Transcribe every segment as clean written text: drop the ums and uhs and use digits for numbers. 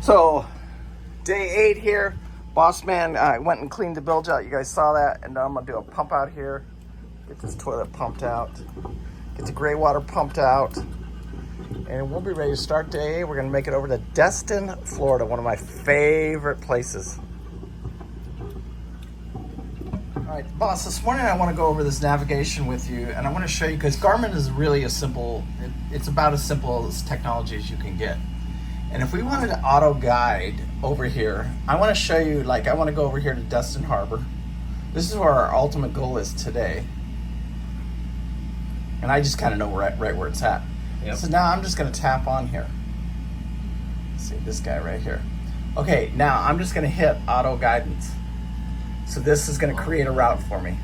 So, day 8 here. Boss man went and cleaned the bilge out. You guys saw that. And now I'm going to do a pump out here. Get this toilet pumped out. Get the gray water pumped out. And we'll be ready to start day 8. We're going to make it over to Destin, Florida. One of my favorite places. All right, boss, this morning I want to go over this navigation with you. And I want to show you, because Garmin is really a simple, it's about as simple as technology as you can get. And if we wanted to auto guide over here, I want to show you, like, I want to go over here to Destin Harbor. This is where our ultimate goal is today. And I just kind of know right where it's at. Yep. So now I'm just going to tap on here. Let's see, this guy right here. Okay, now I'm just going to hit auto guidance. So this is going to create a route for me.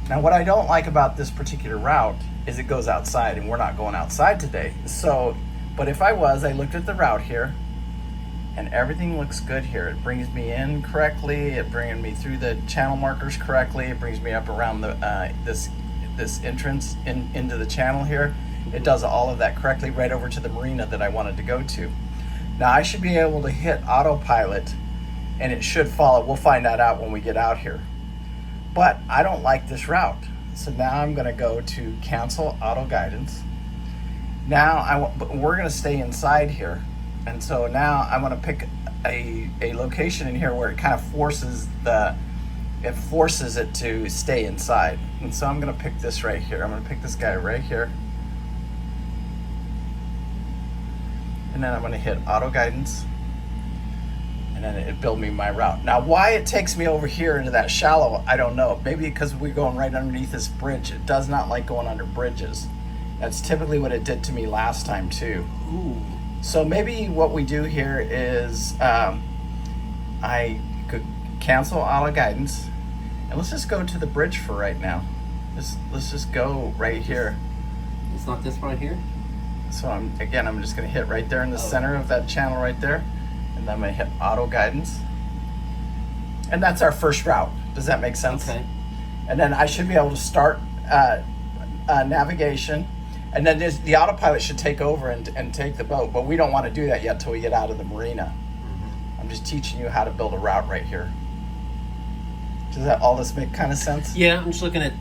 Now what I don't like about this particular route is it goes outside, and we're not going outside today. So, but if I looked at the route here, and everything looks good here. It brings me in correctly. It brings me through the channel markers correctly. It brings me up around the this entrance into the channel here. It does all of that correctly right over to the marina that I wanted to go to. Now I should be able to hit autopilot, and it should follow. We'll find that out when we get out here. But I don't like this route. So now I'm gonna go to cancel auto guidance. Now we're gonna stay inside here. And so now I'm gonna pick a location in here where it kind of forces it to stay inside. And so I'm gonna pick this right here. I'm gonna pick this guy right here. And then I'm gonna hit auto guidance. And then it build me my route. Now why it takes me over here into that shallow, I don't know. Maybe because we're going right underneath this bridge. It does not like going under bridges. That's typically what it did to me last time too. Ooh. So maybe what we do here is I could cancel auto guidance, and let's just go to the bridge for right now. Let's just go right here. It's not this right here? So I'm just gonna hit right there in the center of that channel right there, and then I'm gonna hit auto guidance. And that's our first route. Does that make sense? Okay. And then I should be able to start navigation. And then the autopilot should take over and take the boat, but we don't want to do that yet till we get out of the marina. Mm-hmm. I'm just teaching you how to build a route right here. Does that all this make kind of sense? Yeah, I'm just looking at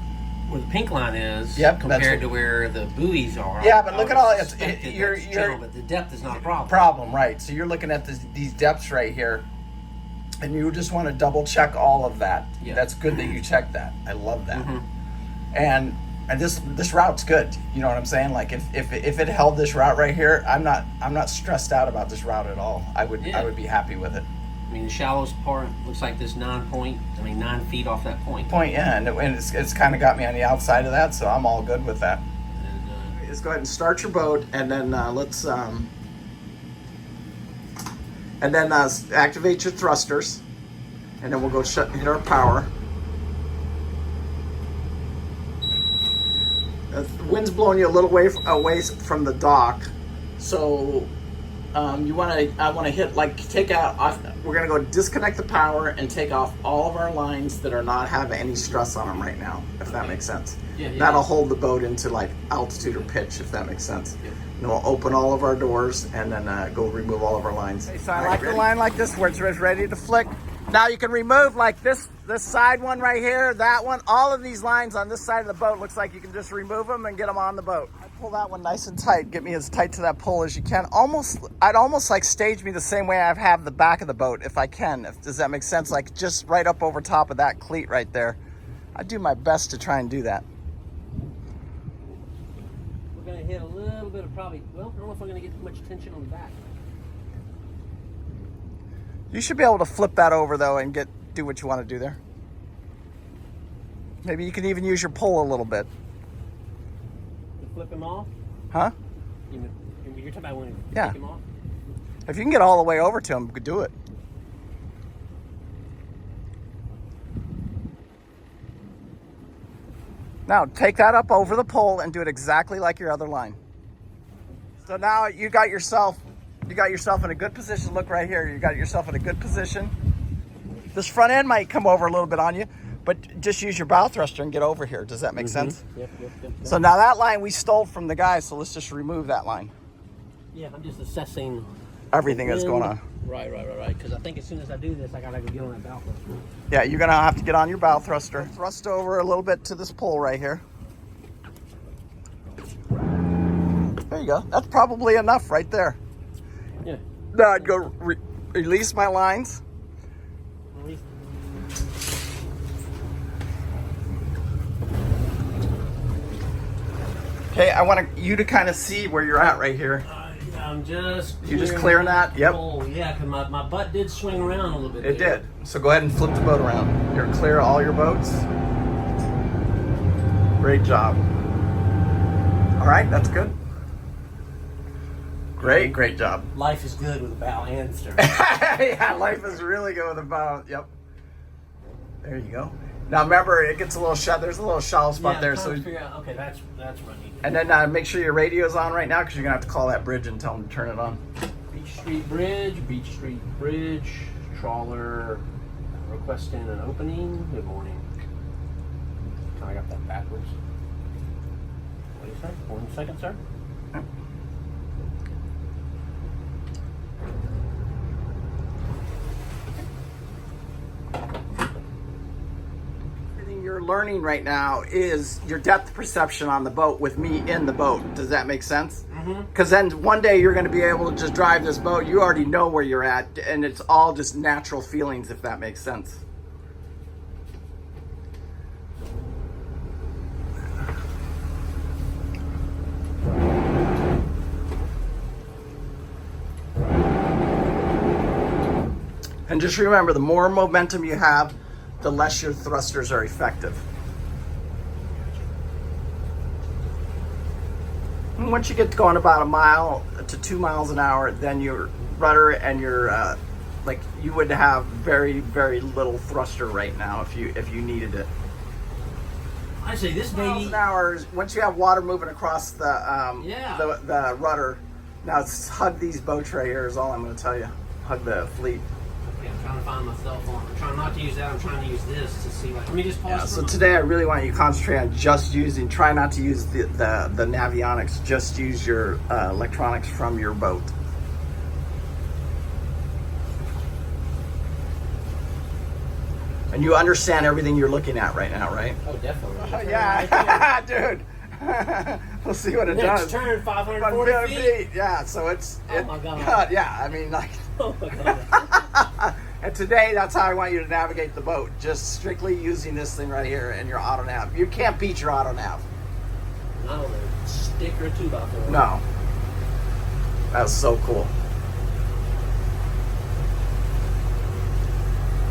where the pink line is, yep, compared to where the buoys are. Yeah, but look at all but the depth is not a problem. Right? So you're looking at these depths right here, and you just want to double check all of that. Yeah. That's good that you check that. I love that. Mm-hmm. And this route's good. You know what I'm saying? Like if it held this route right here, I'm not stressed out about this route at all. I would be happy with it. I mean, the shallowest part looks like this 9 feet off that point. Yeah, and it's kind of got me on the outside of that, so I'm all good with that. And, just go ahead and start your boat, and then let's activate your thrusters, and then we'll go hit our power. The wind's blowing you a little away from the dock, so I want to hit, take out off. We're gonna go disconnect the power and take off all of our lines that are not having any stress on them right now, if that makes sense. Yeah. That'll hold the boat into like altitude or pitch, if that makes sense. Yeah. And we'll open all of our doors and then go remove all of our lines. Okay, so I like the line like this where it's ready to flick. Now you can remove like this side one right here, that one, all of these lines on this side of the boat. Looks like you can just remove them and get them on the boat. I pull that one nice and tight, get me as tight to that pole as you can. I'd almost like stage me the same way I have the back of the boat if I can. Does that make sense? Like just right up over top of that cleat right there. I do my best to try and do that. We're gonna hit a little bit of I don't know if I'm gonna get much tension on the back. You should be able to flip that over though and do what you want to do there. Maybe you can even use your pole a little bit. To flip him off? Huh? You're talking about when you take him off? If you can get all the way over to him, you could do it. Now take that up over the pole and do it exactly like your other line. So now you got yourself in a good position. Look right here. You got yourself in a good position. This front end might come over a little bit on you, but just use your bow thruster and get over here. Does that make sense? Yep. So now that line we stole from the guy, so let's just remove that line. Yeah, I'm just assessing everything that's going on. Right. Because I think as soon as I do this, I gotta go get on that bow thruster. Yeah, you're gonna have to get on your bow thruster. Thrust over a little bit to this pole right here. There you go. That's probably enough right there. Yeah. Now I'd go release my lines. Release. Okay, I want you to kind of see where you're at right here. I'm just. You just clearing that? Yep. Oh, yeah, because my butt did swing around a little bit. It did. So go ahead and flip the boat around. You're clear all your boats. Great job. All right, that's good. Great job. Life is good with a bow and stern. Yeah, life is really good with a bow. Yep. There you go. Now remember, it gets a little there's a little shallow spot there. So figure out, okay, that's running. And then make sure your radio's on right now because you're gonna have to call that bridge and tell them to turn it on. Beach Street Bridge, trawler, requesting an opening. Good morning. I got that backwards. What do you say? 1 second, sir. You're learning right now is your depth perception on the boat with me in the boat. Does that make sense? Because then one day you're going to be able to just drive this boat. You already know where you're at, and it's all just natural feelings, if that makes sense. And just remember, the more momentum you have, the less your thrusters are effective. And once you get going about 1 mile to 2 miles an hour, then your rudder and your like you would have very little thruster right now if you needed it. I say this baby. Miles an hour. Once you have water moving across the rudder, now it's hug these boats right here is all I'm going to tell you. Hug the fleet. I'm trying to find my cell phone. I'm trying not to use that. I'm trying to use this to see. Let me just pause. Yeah, so today I really want you to concentrate on try not to use the navionics. Just use your electronics from your boat. And you understand everything you're looking at right now, right? Oh, definitely. Yeah, dude. We'll see what it Next does. turn, 540 feet. Yeah, so it's. Oh my God. Yeah, I mean, like. Oh my God. And today, that's how I want you to navigate the boat. Just strictly using this thing right here and your auto nav. You can't beat your auto nav. Not only a stick or two out there. No. That's so cool.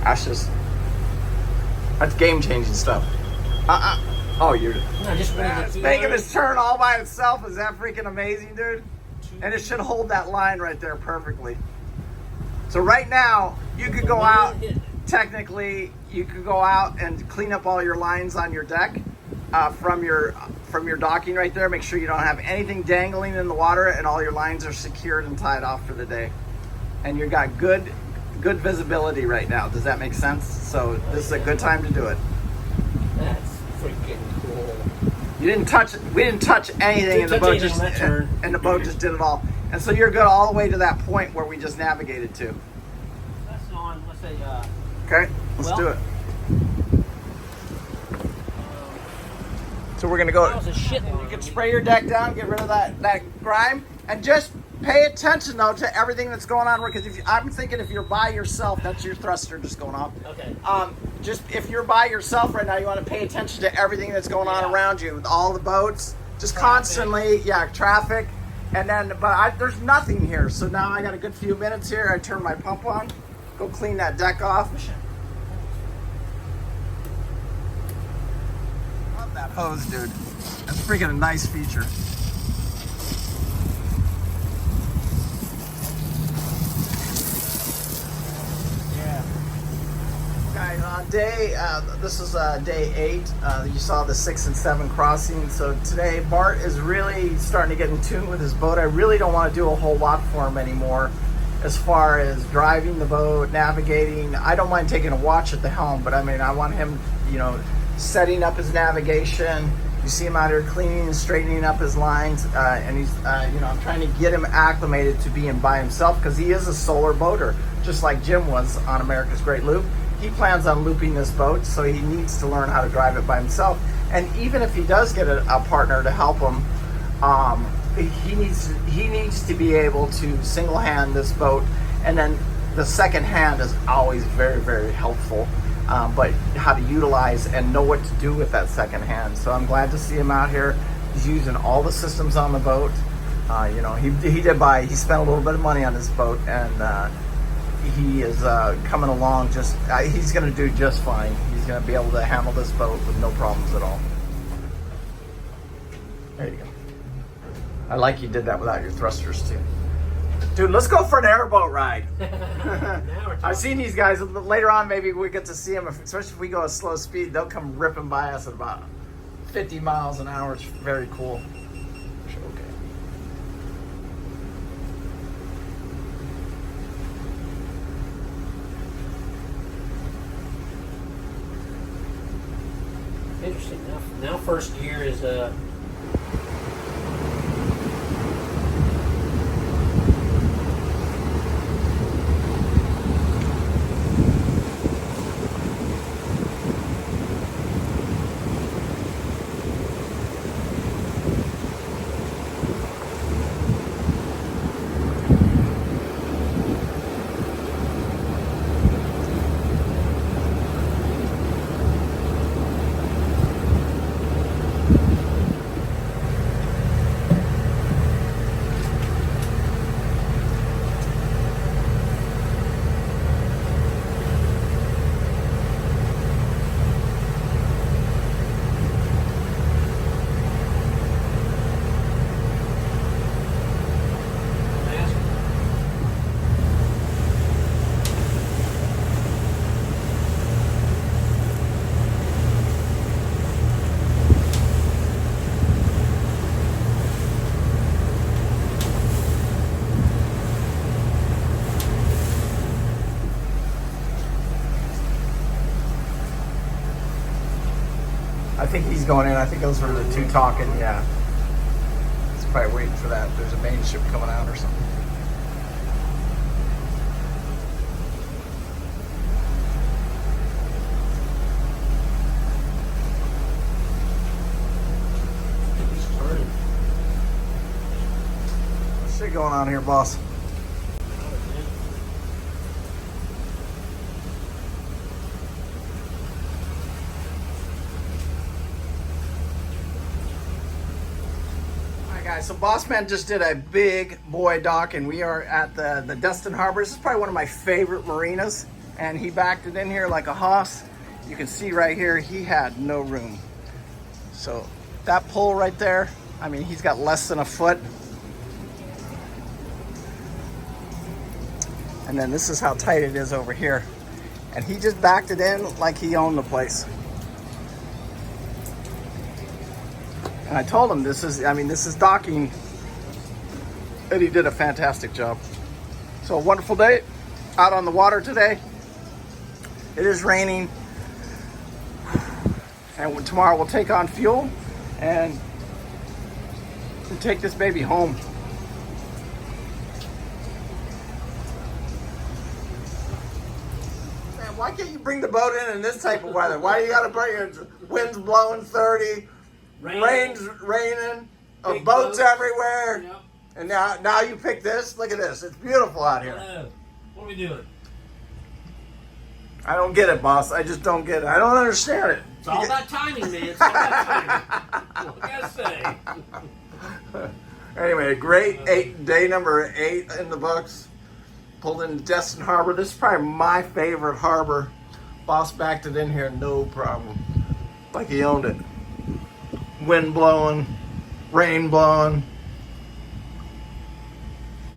That's game-changing stuff. Oh, you're. No, just It's making this turn all by itself. Is that freaking amazing, dude? And it should hold that line right there perfectly. So right now, you could go out, technically, you could go out and clean up all your lines on your deck from your docking right there. Make sure you don't have anything dangling in the water and all your lines are secured and tied off for the day. And you've got good visibility right now. Does that make sense? So this is a good time to do it. That's freaking cool. We didn't touch anything and the boat just did it all. And so you're good all the way to that point where we just navigated to. That's on, let's say, okay, let's do it. So we're gonna go. That was a shit You can spray your deck down, get rid of that grime, and just pay attention though to everything that's going on. Because I'm thinking if you're by yourself, that's your thruster just going off. Okay. Just if you're by yourself right now, you want to pay attention to everything that's going on around you, with all the boats, just constantly, traffic. And then, there's nothing here. So now I got a good few minutes here. I turn my pump on, go clean that deck off. Love that hose, dude. That's freaking a nice feature. Okay, this is day 8. You saw the 6 and 7 crossing. So today, Bart is really starting to get in tune with his boat. I really don't want to do a whole lot for him anymore as far as driving the boat, navigating. I don't mind taking a watch at the helm, but I mean, I want him, setting up his navigation, You see him out here cleaning and straightening up his lines, and he's, you know, I'm trying to get him acclimated to being by himself because he is a solar boater, just like Jim was on America's Great Loop. He plans on looping this boat, so he needs to learn how to drive it by himself. And even if he does get a partner to help him, he needs to be able to single hand this boat, and then the second hand is always very, very helpful. But how to utilize and know what to do with that second hand. So I'm glad to see him out here. He's using all the systems on the boat. You know, he spent a little bit of money on this boat, and he is coming along he's going to do just fine. He's going to be able to handle this boat with no problems at all. There you go. I like you did that without your thrusters too. Dude, let's go for an airboat ride. I've seen these guys later on. Maybe we get to see them, especially if we go at slow speed. They'll come ripping by us at about 50 miles an hour. It's very cool. Okay. Interesting. Now first gear is I think he's going in. I think those were the two talking. Yeah. He's probably waiting for that. There's a main ship coming out or something. What's shit going on here, boss? Guys, so Boss Man just did a big boy dock, and we are at the Destin Harbor. This is probably one of my favorite marinas, and he backed it in here like a hoss. You can see right here, he had no room. So that pole right there, I mean, he's got less than a foot. And then this is how tight it is over here. And he just backed it in like he owned the place. And I told him this is docking, and he did a fantastic job. So a wonderful day out on the water today. It is raining, and tomorrow we'll take on fuel and take this baby home. Man, why can't you bring the boat in this type of weather? Why you gotta bring it? Winds blowing 30. Rain's raining, boats boat everywhere, yep. And now you pick this. Look at this; it's beautiful out here. What are we doing? I don't get it, boss. I just don't get it. I don't understand it. It's all about timing, man. It's all about timing. What can I say? Anyway, great day number 8 in the books. Pulled into Destin Harbor. This is probably my favorite harbor. Boss backed it in here, no problem. Like he owned it. Wind blowing, rain blowing.